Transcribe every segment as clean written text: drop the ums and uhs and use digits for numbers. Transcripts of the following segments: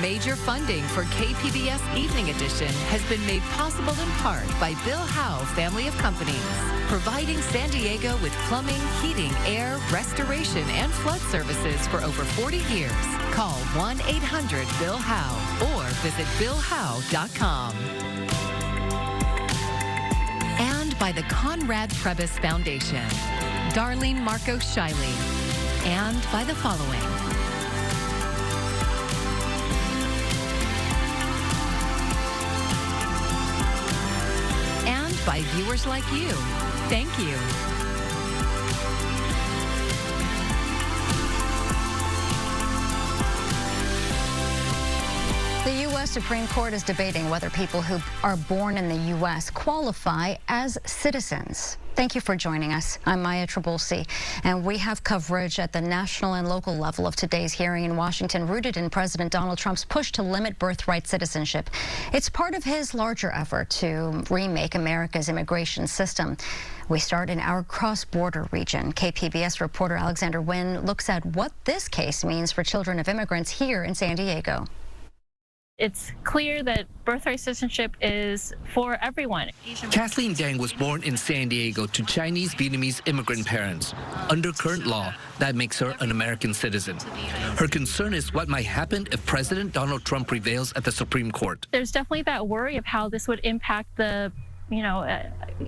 Major funding for KPBS Evening Edition has been made possible in part by Bill Howe Family of Companies, providing San Diego with plumbing, heating, air, restoration, and flood services for over 40 years. Call 1-800-BILL-HOWE or visit BillHowe.com. And by the Conrad Trebas Foundation, Darlene Marcos Shiley, and by the following. And by viewers like you. Thank you. The U.S. Supreme Court is debating whether people who are born in the U.S. qualify as citizens. Thank you for joining us. I'm Maya Trabulsi, and we have coverage at the national and local level of today's hearing in Washington, rooted in President Donald Trump's push to limit birthright citizenship. It's part of his larger effort to remake America's immigration system. We start in our cross-border region. KPBS reporter Alexander Nguyen looks at what this case means for children of immigrants here in San Diego. It's clear that birthright citizenship is for everyone. Kathleen Dang was born in San Diego to Chinese-Vietnamese immigrant parents. Under current law, that makes her an American citizen. Her concern is what might happen if President Donald Trump prevails at the Supreme Court. There's definitely that worry of how this would impact the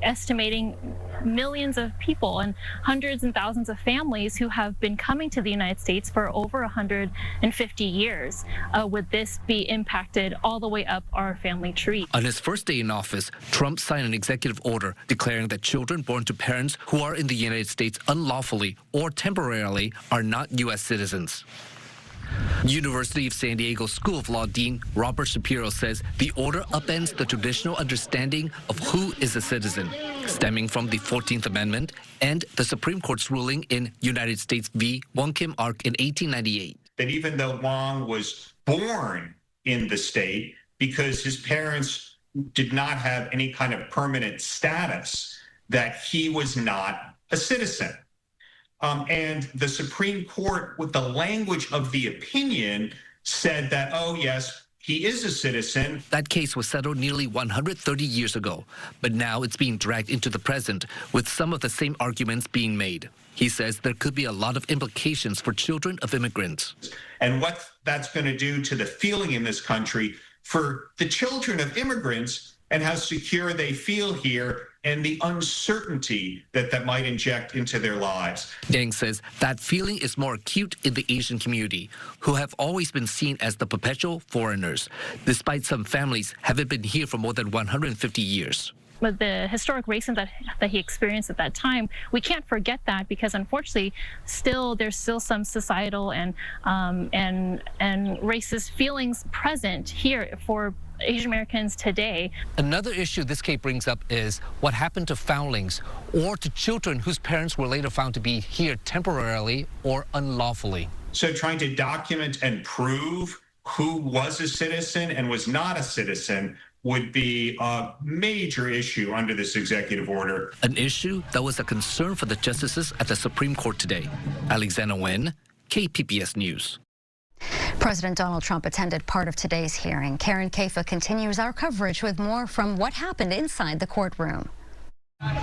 estimating millions of people and hundreds and thousands of families who have been coming to the United States for over 150 years. Would this be impacted all the way up our family tree? On his first day in office, Trump signed an executive order declaring that children born to parents who are in the United States unlawfully or temporarily are not U.S. citizens. University of San Diego School of Law Dean Robert Shapiro says the order upends the traditional understanding of who is a citizen, stemming from the 14th Amendment and the Supreme Court's ruling in United States v. Wong Kim Ark in 1898. That even though Wong was born in the state, because his parents did not have any kind of permanent status, that he was not a citizen. And the Supreme Court, with the language of the opinion, said that, oh, yes, he is a citizen. That case was settled nearly 130 years ago, but now it's being dragged into the present with some of the same arguments being made. He says there could be a lot of implications for children of immigrants. And what that's going to do to the feeling in this country for the children of immigrants and how secure they feel here and the uncertainty that might inject into their lives. Dang says that feeling is more acute in the Asian community, who have always been seen as the perpetual foreigners, despite some families haven't been here for more than 150 years. With the historic racism that he experienced at that time, we can't forget that, because unfortunately, there's still some societal and racist feelings present here for Asian Americans today. Another issue this case brings up is what happened to foundlings or to children whose parents were later found to be here temporarily or unlawfully. So trying to document and prove who was a citizen and was not a citizen would be a major issue under this executive order. An issue that was a concern for the justices at the Supreme Court today. Alexander Nguyen, KPBS News. President Donald Trump attended part of today's hearing. Karen Kafa continues our coverage with more from what happened inside the courtroom.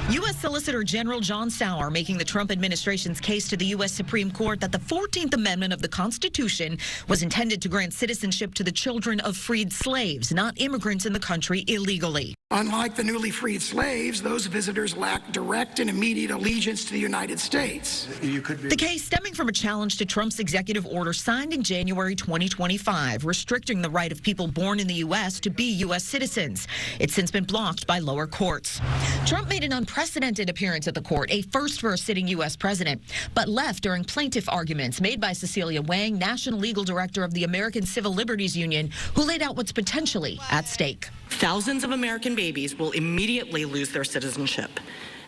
U.S. Solicitor General John Sauer making the Trump administration's case to the U.S. Supreme Court that the 14th Amendment of the Constitution was intended to grant citizenship to the children of freed slaves, not immigrants in the country illegally. Unlike the newly freed slaves, those visitors lack direct and immediate allegiance to the United States. The case stemming from a challenge to Trump's executive order signed in January 2025, restricting the right of people born in the U.S. to be U.S. citizens. It's since been blocked by lower courts. Trump made an unprecedented appearance at the court, a first for a sitting U.S. president, but left during plaintiff arguments made by Cecilia Wang, National Legal Director of the American Civil Liberties Union, who laid out what's potentially at stake. Thousands of American babies will immediately lose their citizenship.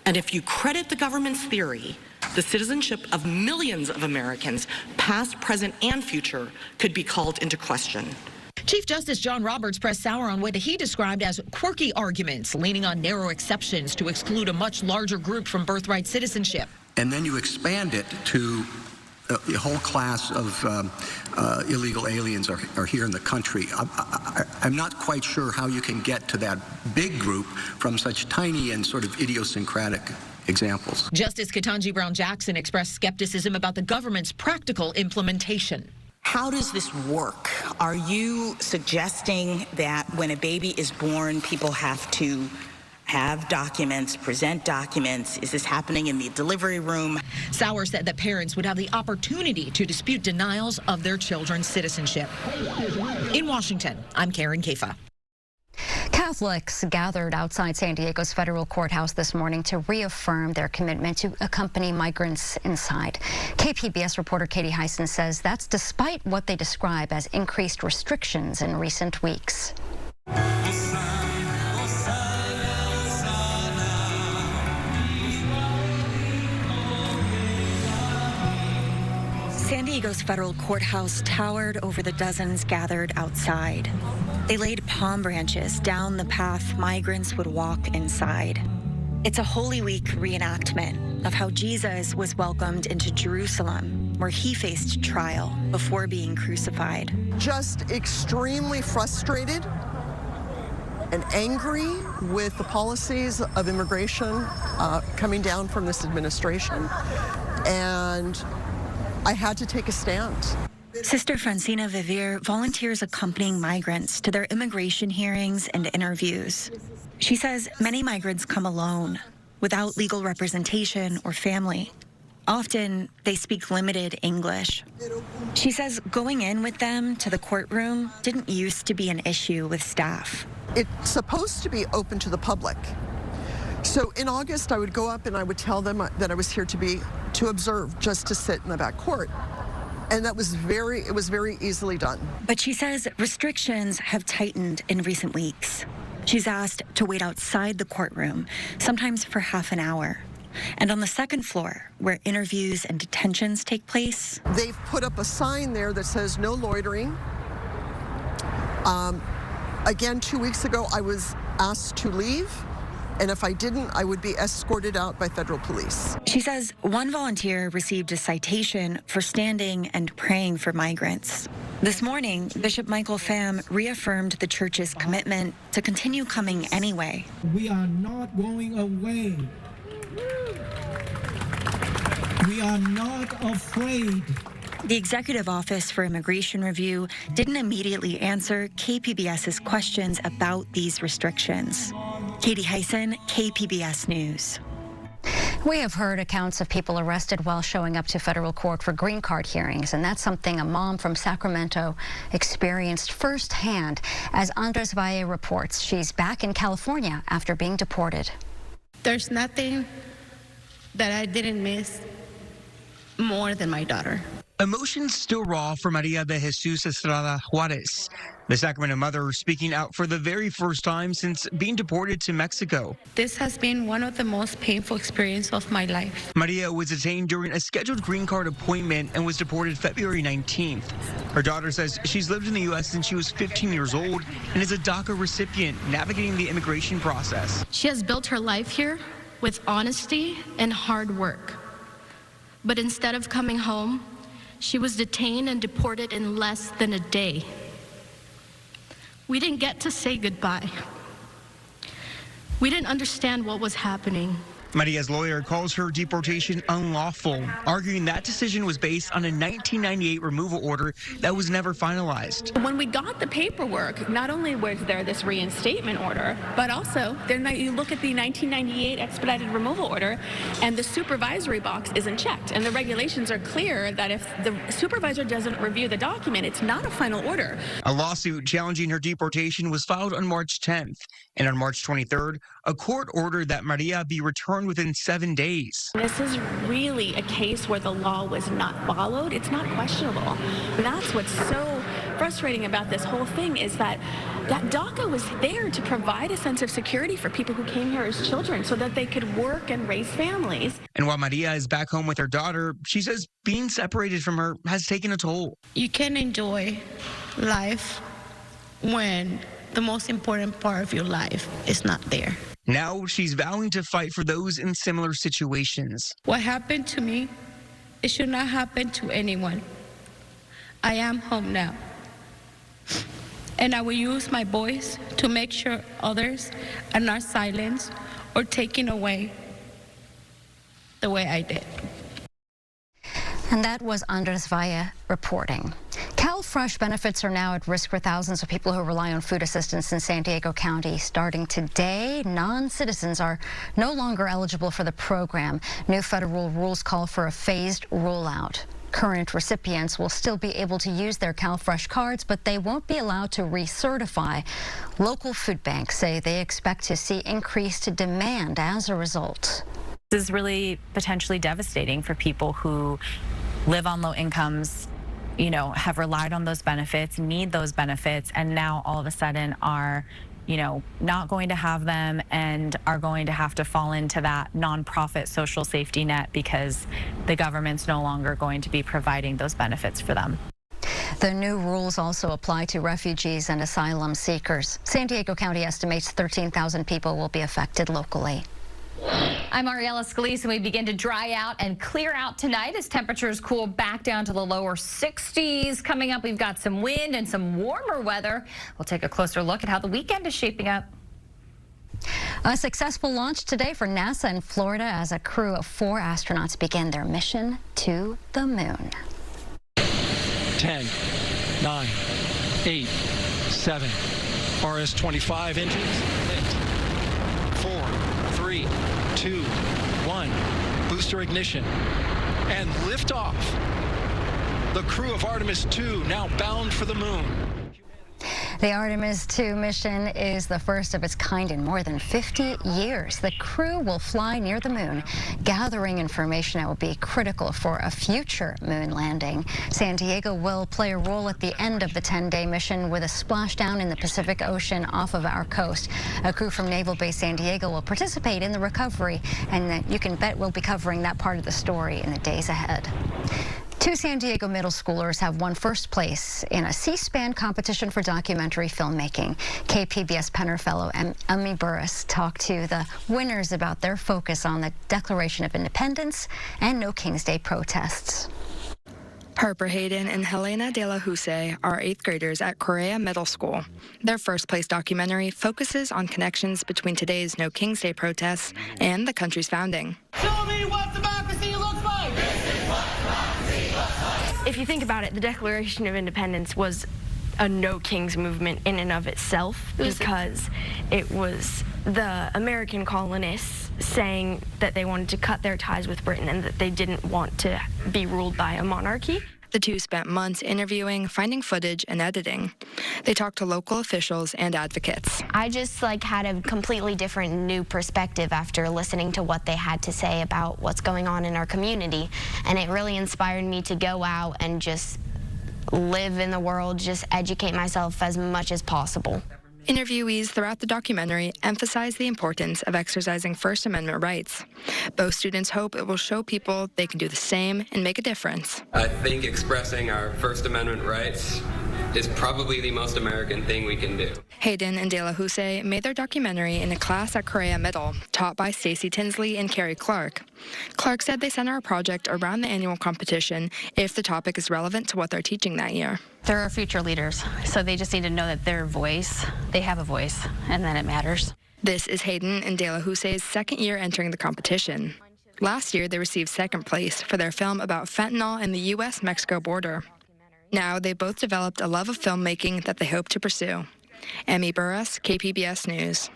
And if you credit the government's theory, the citizenship of millions of Americans, past, present, and future, could be called into question. Chief Justice John Roberts pressed Sauer on what he described as quirky arguments, leaning on narrow exceptions to exclude a much larger group from birthright citizenship. And then you expand it to The whole class of illegal aliens are here in the country. I'm not quite sure how you can get to that big group from such tiny and sort of idiosyncratic examples. Justice Ketanji Brown Jackson expressed skepticism about the government's practical implementation. How does this work? Are you suggesting that when a baby is born, people have to have documents, present documents? Is this happening in the delivery room? Sauer said that parents would have the opportunity to dispute denials of their children's citizenship. In Washington, I'm Karen Kafa. Catholics gathered outside San Diego's federal courthouse this morning to reaffirm their commitment to accompany migrants inside. KPBS reporter Katie Hyson says that's despite what they describe as increased restrictions in recent weeks. San Diego's federal courthouse towered over the dozens gathered outside. They laid palm branches down the path migrants would walk inside. It's a Holy Week reenactment of how Jesus was welcomed into Jerusalem, where he faced trial before being crucified. Just extremely frustrated and angry with the policies of immigration coming down from this administration. And I had to take a stand. Sister Francina Vivir volunteers accompanying migrants to their immigration hearings and interviews. She says many migrants come alone, without legal representation or family. Often, they speak limited English. She says going in with them to the courtroom didn't used to be an issue with staff. It's supposed to be open to the public. So in August, I would go up and I would tell them that I was here to observe, just to sit in the back court. And it was very easily done. But she says restrictions have tightened in recent weeks. She's asked to wait outside the courtroom, sometimes for half an hour. And on the second floor, where interviews and detentions take place, they've put up a sign there that says no loitering. Again, 2 weeks ago, I was asked to leave. And if I didn't, I would be escorted out by federal police. She says one volunteer received a citation for standing and praying for migrants. This morning, Bishop Michael Pham reaffirmed the church's commitment to continue coming anyway. We are not going away. We are not afraid. The Executive Office for Immigration Review didn't immediately answer KPBS's questions about these restrictions. Katie Hyson, KPBS News. We have heard accounts of people arrested while showing up to federal court for green card hearings, and that's something a mom from Sacramento experienced firsthand. As Andres Valle reports, she's back in California after being deported. There's nothing that I didn't miss more than my daughter. Emotions still raw for Maria de Jesus Estrada Juarez, the Sacramento mother speaking out for the very first time since being deported to Mexico. This has been one of the most painful experiences of my life. Maria was detained during a scheduled green card appointment and was deported February 19th. Her daughter says she's lived in the U.S. since she was 15 years old and is a DACA recipient navigating the immigration process. She has built her life here with honesty and hard work. But instead of coming home, she was detained and deported in less than a day. We didn't get to say goodbye. We didn't understand what was happening. Maria's lawyer calls her deportation unlawful, arguing that decision was based on a 1998 removal order that was never finalized. When we got the paperwork, not only was there this reinstatement order, but also you look at the 1998 expedited removal order and the supervisory box isn't checked. And the regulations are clear that if the supervisor doesn't review the document, it's not a final order. A lawsuit challenging her deportation was filed on March 10th. And on March 23rd, a court ordered that Maria be returned within 7 days. This is really a case where the law was not followed. It's not questionable. That's what's so frustrating about this whole thing is that DACA was there to provide a sense of security for people who came here as children so that they could work and raise families. And while Maria is back home with her daughter, she says being separated from her has taken a toll. You can enjoy life when the most important part of your life is not there. Now she's vowing to fight for those in similar situations. What happened to me It should not happen to anyone. I am home now. And I will use my voice to make sure others are not silenced or taken away the way I did. And that was Andres Valle reporting. CalFresh benefits are now at risk for thousands of people who rely on food assistance in San Diego County. Starting today, non-citizens are no longer eligible for the program. New federal rules call for a phased rollout. Current recipients will still be able to use their CalFresh cards, but they won't be allowed to recertify. Local food banks say they expect to see increased demand as a result. This is really potentially devastating for people who live on low incomes, you know, have relied on those benefits, need those benefits, and now all of a sudden are, you know, not going to have them and are going to have to fall into that nonprofit social safety net because the government's no longer going to be providing those benefits for them. The new rules also apply to refugees and asylum seekers. San Diego County estimates 13,000 people will be affected locally. I'm Ariella Scalise, and we begin to dry out and clear out tonight as temperatures cool back down to the lower 60s. Coming up, we've got some wind and some warmer weather. We'll take a closer look at how the weekend is shaping up. A successful launch today for NASA in Florida as a crew of 4 astronauts begin their mission to the moon. 10, 9, 8, 7, RS-25 engines lit. 4, 3, 2, 1, booster ignition, and liftoff. The crew of Artemis 2 now bound for the moon. The Artemis 2 mission is the first of its kind in more than 50 years. The crew will fly near the moon, gathering information that will be critical for a future moon landing. San Diego will play a role at the end of the 10-day mission with a splashdown in the Pacific Ocean off of our coast. A crew from Naval Base San Diego will participate in the recovery, and you can bet we'll be covering that part of the story in the days ahead. 2 San Diego middle schoolers have won first place in a C-SPAN competition for documentary filmmaking. KPBS Penner Fellow Emmy Burris talked to the winners about their focus on the Declaration of Independence and No King's Day protests. Harper Hayden and Helena de la Huse are 8th graders at Correa Middle School. Their first place documentary focuses on connections between today's No King's Day protests and the country's founding. Show me what democracy looks like! If you think about it, the Declaration of Independence was a no kings movement in and of itself because it was the American colonists saying that they wanted to cut their ties with Britain and that they didn't want to be ruled by a monarchy. The two spent months interviewing, finding footage, and editing. They talked to local officials and advocates. I just had a completely different new perspective after listening to what they had to say about what's going on in our community. And it really inspired me to go out and just live in the world, just educate myself as much as possible. Interviewees throughout the documentary emphasize the importance of exercising First Amendment rights. Both students hope it will show people they can do the same and make a difference. I think expressing our First Amendment rights is probably the most American thing we can do. Hayden and De La Huse made their documentary in a class at Correa Middle, taught by Stacy Tinsley and Carrie Clark. Clark said they center a project around the annual competition if the topic is relevant to what they're teaching that year. They're our future leaders, so they just need to know that they have a voice, and that it matters. This is Hayden and De La Huse's second year entering the competition. Last year, they received second place for their film about fentanyl in the U.S.-Mexico border. Now, they both developed a love of filmmaking that they hope to pursue. Emmy Burris, KPBS News.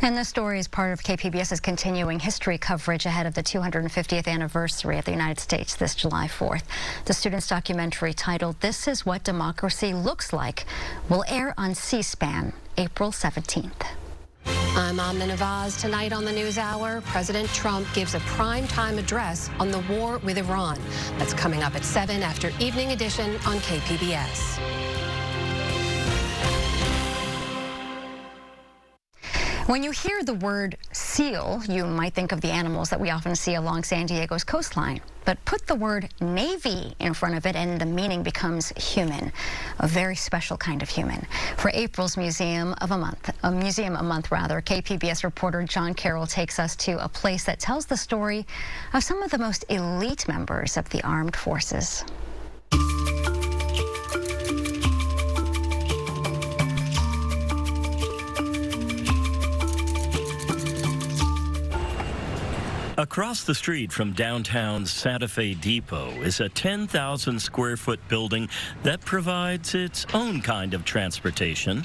And this story is part of KPBS's continuing history coverage ahead of the 250th anniversary of the United States this July 4th. The students' documentary titled "This Is What Democracy Looks Like" will air on C-SPAN April 17th. I'm Amna Nawaz. Tonight on the NewsHour, President Trump gives a primetime address on the war with Iran. That's coming up at 7 after Evening Edition on KPBS. When you hear the word seal, you might think of the animals that we often see along San Diego's coastline. But put the word Navy in front of it and the meaning becomes human, a very special kind of human. For April's Museum a Month, KPBS reporter John Carroll takes us to a place that tells the story of some of the most elite members of the armed forces. Across the street from downtown's Santa Fe Depot is a 10,000 square foot building that provides its own kind of transportation.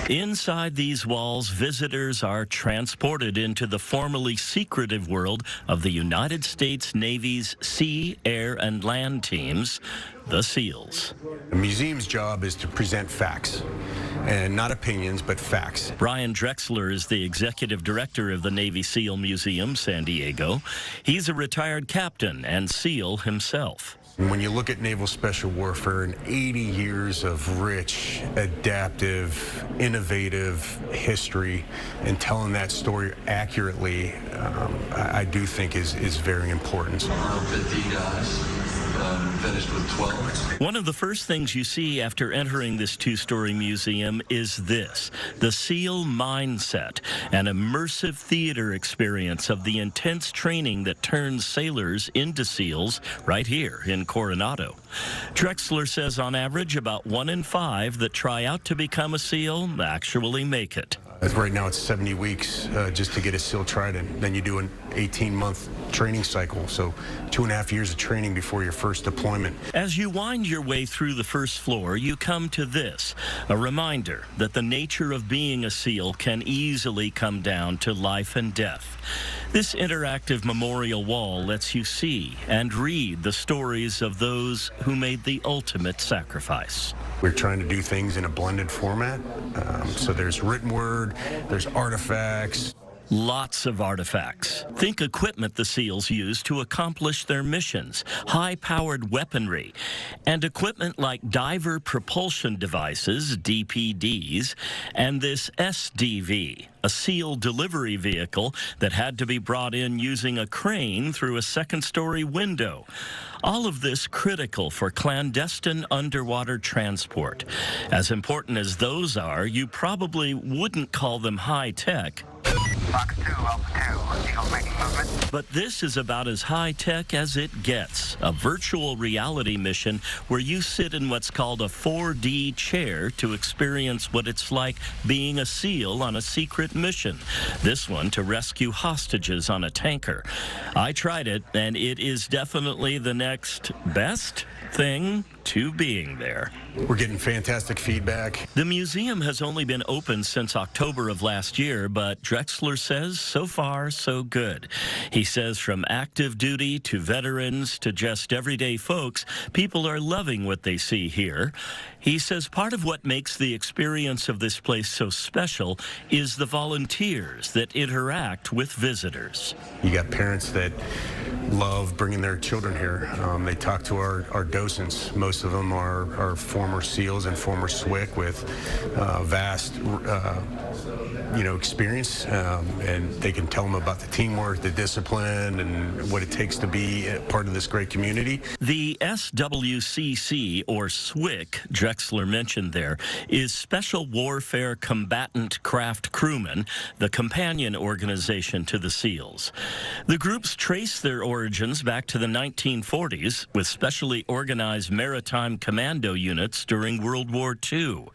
Inside these walls, visitors are transported into the formerly secretive world of the United States Navy's sea, air, and land teams, the SEALs. The museum's job is to present facts, and not opinions, but facts. Brian Drexler is the executive director of the Navy SEAL Museum, San Diego. He's a retired captain and SEAL himself. When you look at naval special warfare and 80 years of rich, adaptive, innovative history and telling that story accurately, I do think is very important. 50 guys, finished with 12. One of the first things you see after entering this two-story museum is this, the SEAL Mindset, an immersive theater experience of the intense training that turns sailors into SEALs right here in Coronado. Drexler says on average about 1 in 5 that try out to become a SEAL actually make it. Right now it's 70 weeks just to get a SEAL trident. Then you do an 18-month training cycle, so 2.5 years of training before your first deployment. As you wind your way through the first floor, you come to this, a reminder that the nature of being a SEAL can easily come down to life and death. This interactive memorial wall lets you see and read the stories of those who made the ultimate sacrifice. We're trying to do things in a blended format, so there's written word, there's artifacts. Lots of artifacts. Think equipment the SEALs use to accomplish their missions, high-powered weaponry, and equipment like diver propulsion devices, DPDs, and this SDV, a SEAL delivery vehicle that had to be brought in using a crane through a second-story window. All of this critical for clandestine underwater transport. As important as those are, you probably wouldn't call them high-tech. But this is about as high-tech as it gets, a virtual reality mission where you sit in what's called a 4D chair to experience what it's like being a SEAL on a secret mission. This one to rescue hostages on a tanker. I tried it, and it is definitely the next best thing to being there. We're getting fantastic feedback. The museum has only been open since October of last year, but Drexler says so far, so good. He says from active duty to veterans to just everyday folks, people are loving what they see here. He says part of what makes the experience of this place so special is the volunteers that interact with visitors. You got parents that love bringing their children here. They talk to our docents. Most of them are former SEALs and former SWCC with vast experience, and they can tell them about the teamwork, the discipline, and what it takes to be a part of this great community. The SWCC, or SWCC, Drexler mentioned there, is Special Warfare Combatant Craft Crewmen, the companion organization to the SEALs. The groups trace their origins back to the 1940s with specially organized maritime commando units during World War II.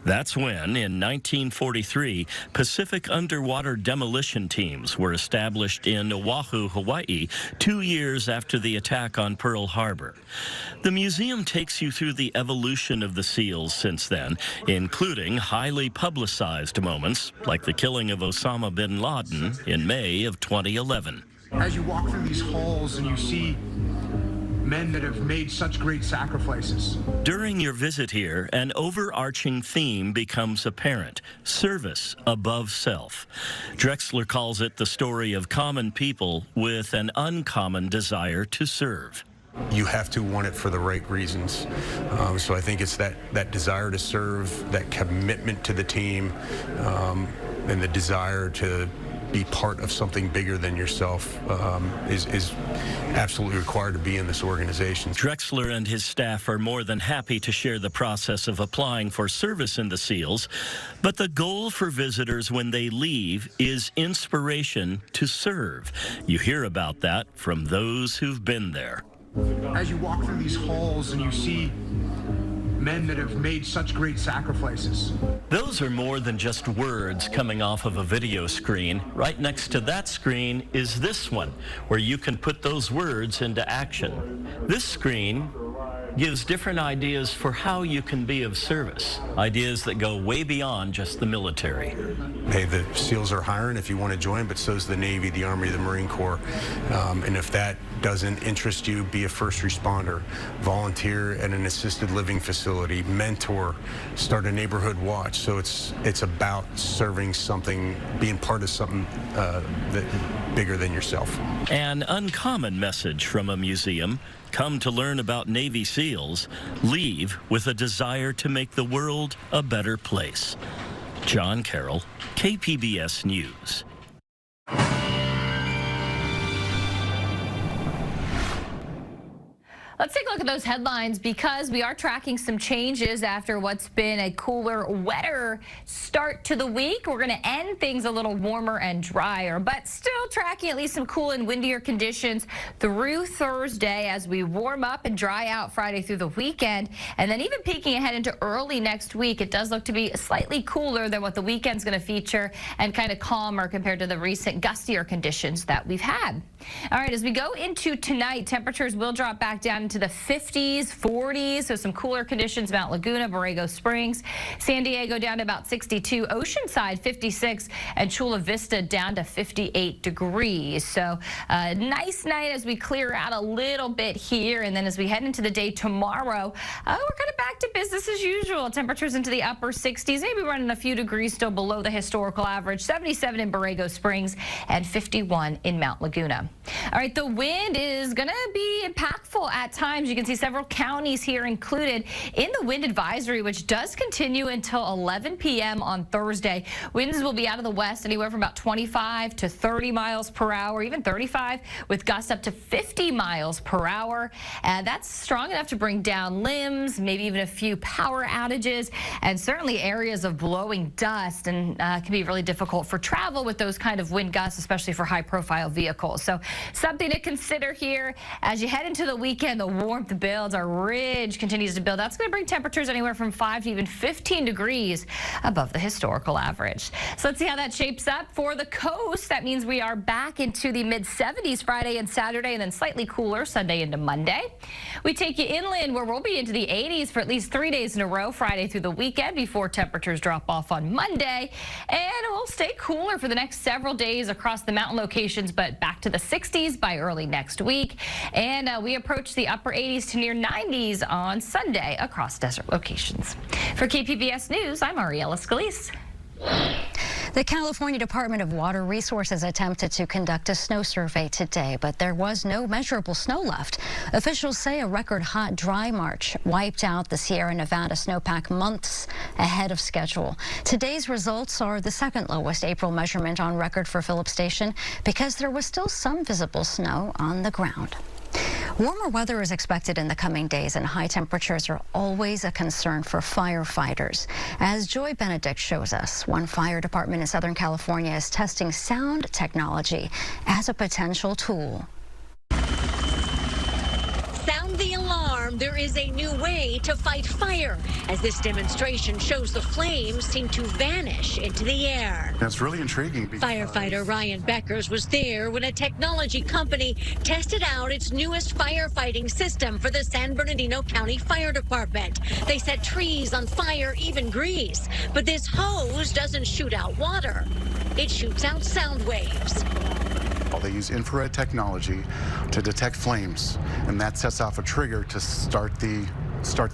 That's when, in 1943, Pacific underwater demolition teams were established in Oahu, Hawaii, 2 years after the attack on Pearl Harbor. The museum takes you through the evolution of the SEALs since then, including highly publicized moments like the killing of Osama bin Laden in May of 2011. As you walk through these halls and you see men that have made such great sacrifices. During your visit here, an overarching theme becomes apparent: service above self. Drexler calls it the story of common people with an uncommon desire to serve. you have to want it for the right reasons. So I think it's that desire to serve, that commitment to the team, and the desire to be part of something bigger than yourself is absolutely required to be in this organization. Drexler and his staff are more than happy to share the process of applying for service in the SEALs, but the goal for visitors when they leave is inspiration to serve. You hear about that from those who've been there. As you walk through these halls and you see men that have made such great sacrifices. Those are more than just words coming off of a video screen. Right next to that screen is this one, where you can put those words into action. This screen gives different ideas for how you can be of service, ideas that go way beyond just the military. Hey, the SEALs are hiring if you want to join, but so is the Navy, the Army, the Marine Corps. And if that doesn't interest you, be a first responder, volunteer at an assisted living facility, mentor, start a neighborhood watch. So it's about serving something, being part of something that bigger than yourself. An uncommon message from a museum: come to learn about Navy SEALs, leave with a desire to make the world a better place. John Carroll, KPBS News. Let's take a look at those headlines because we are tracking some changes after what's been a cooler, wetter start to the week. We're going to end things a little warmer and drier, but still tracking at least some cool and windier conditions through Thursday as we warm up and dry out Friday through the weekend. And then even peeking ahead into early next week, it does look to be slightly cooler than what the weekend's going to feature and kind of calmer compared to the recent gustier conditions that we've had. All right, as we go into tonight, temperatures will drop back down into the 50s, 40s, so some cooler conditions. Mount Laguna, Borrego Springs, San Diego down to about 62, Oceanside 56, and Chula Vista down to 58 degrees. So a nice night as we clear out a little bit here, and then as we head into the day tomorrow, we're kind of back to business as usual. Temperatures into the upper 60s, maybe running a few degrees still below the historical average. 77 in Borrego Springs and 51 in Mount Laguna. All right, the wind is going to be impactful at times. You can see several counties here included in the wind advisory, which does continue until 11 p.m. on Thursday. Winds will be out of the west anywhere from about 25 to 30 miles per hour, even 35, with gusts up to 50 miles per hour. That's strong enough to bring down limbs, maybe even a few power outages, and certainly areas of blowing dust, and can be really difficult for travel with those kind of wind gusts, especially for high-profile vehicles. So something to consider here as you head into the weekend. The warmth builds. Our ridge continues to build. That's going to bring temperatures anywhere from 5 to even 15 degrees above the historical average. So let's see how that shapes up for the coast. That means we are back into the mid-70s Friday and Saturday, and then slightly cooler Sunday into Monday. We take you inland where we'll be into the 80s for at least 3 days in a row, Friday through the weekend, before temperatures drop off on Monday. And we'll stay cooler for the next several days across the mountain locations, but back to the 60s by early next week. And we approach the upper 80s to near 90s on Sunday across desert locations. For KPBS News, I'm Ariella Scalise. The California Department of Water Resources attempted to conduct a snow survey today, but there was no measurable snow left. Officials say a record hot, dry March wiped out the Sierra Nevada snowpack months ahead of schedule. Today's results are the second lowest April measurement on record for Phillips Station because there was still some visible snow on the ground. Warmer weather is expected in the coming days, and high temperatures are always a concern for firefighters. As Joy Benedict shows us, one fire department in Southern California is testing sound technology as a potential tool. Sound the alarm. There is a new way to fight fire, as this demonstration shows the flames seem to vanish into the air. That's really intriguing. Firefighter Ryan Beckers was there when a technology company tested out its newest firefighting system for the San Bernardino County Fire Department. They set trees on fire, even grease. But this hose doesn't shoot out water. It shoots out sound waves. They use infrared technology to detect flames, and that sets off a trigger to start the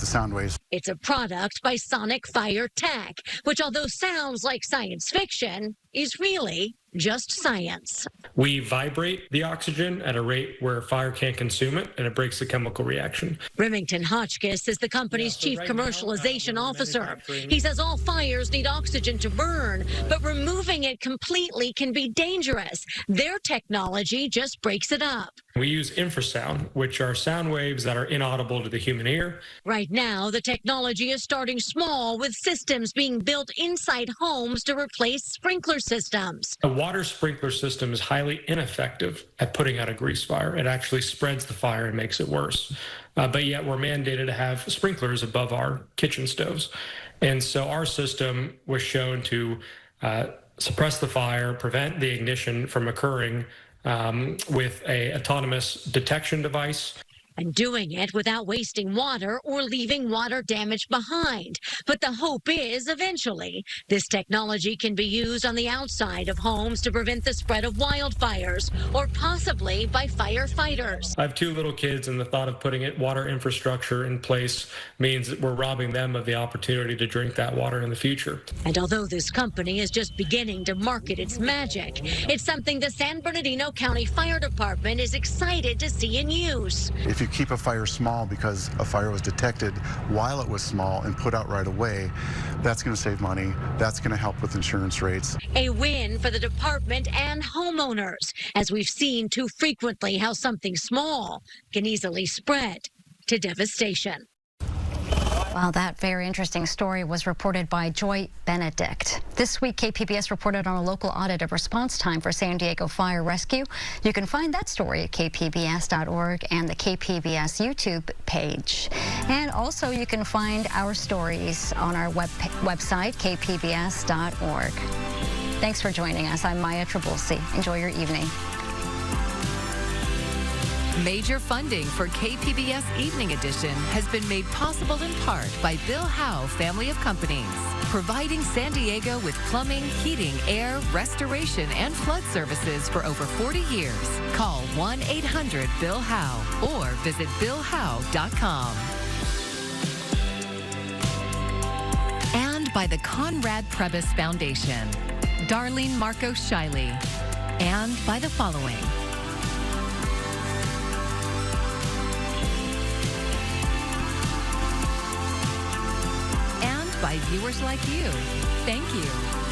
sound waves. It's a product by Sonic Fire Tech, which, although sounds like science fiction, is really just science. We vibrate the oxygen at a rate where fire can't consume it, and it breaks the chemical reaction. Remington Hotchkiss is the company's chief commercialization officer. He says all fires need oxygen to burn, but removing it completely can be dangerous. Their technology just breaks it up. We use infrasound, which are sound waves that are inaudible to the human ear. Right now, the technology is starting small, with systems being built inside homes to replace sprinkler systems. A water sprinkler system is highly ineffective at putting out a grease fire. It actually spreads the fire and makes it worse. But yet we're mandated to have sprinklers above our kitchen stoves. And so our system was shown to suppress the fire, prevent the ignition from occurring with an autonomous detection device. And doing it without wasting water or leaving water damage behind. But the hope is eventually this technology can be used on the outside of homes to prevent the spread of wildfires, or possibly by firefighters. I have 2 little kids, and the thought of putting water infrastructure in place means that we're robbing them of the opportunity to drink that water in the future. And although this company is just beginning to market its magic, it's something the San Bernardino County Fire Department is excited to see in use. If you keep a fire small because a fire was detected while it was small and put out right away, that's going to save money. That's going to help with insurance rates. A win for the department and homeowners, as we've seen too frequently how something small can easily spread to devastation. Well, that very interesting story was reported by Joy Benedict. This week, KPBS reported on a local audit of response time for San Diego fire rescue. You can find that story at kpbs.org and the KPBS YouTube page. And also, you can find our stories on our website, kpbs.org. Thanks for joining us. I'm Maya Trabulsi. Enjoy your evening. Major funding for KPBS Evening Edition has been made possible in part by Bill Howe Family of Companies, providing San Diego with plumbing, heating, air, restoration, and flood services for over 40 years. Call 1-800-BILL-HOWE or visit billhowe.com. And by the Conrad Prebys Foundation, Darlene Marco Shiley, and by the following. By viewers like you. Thank you.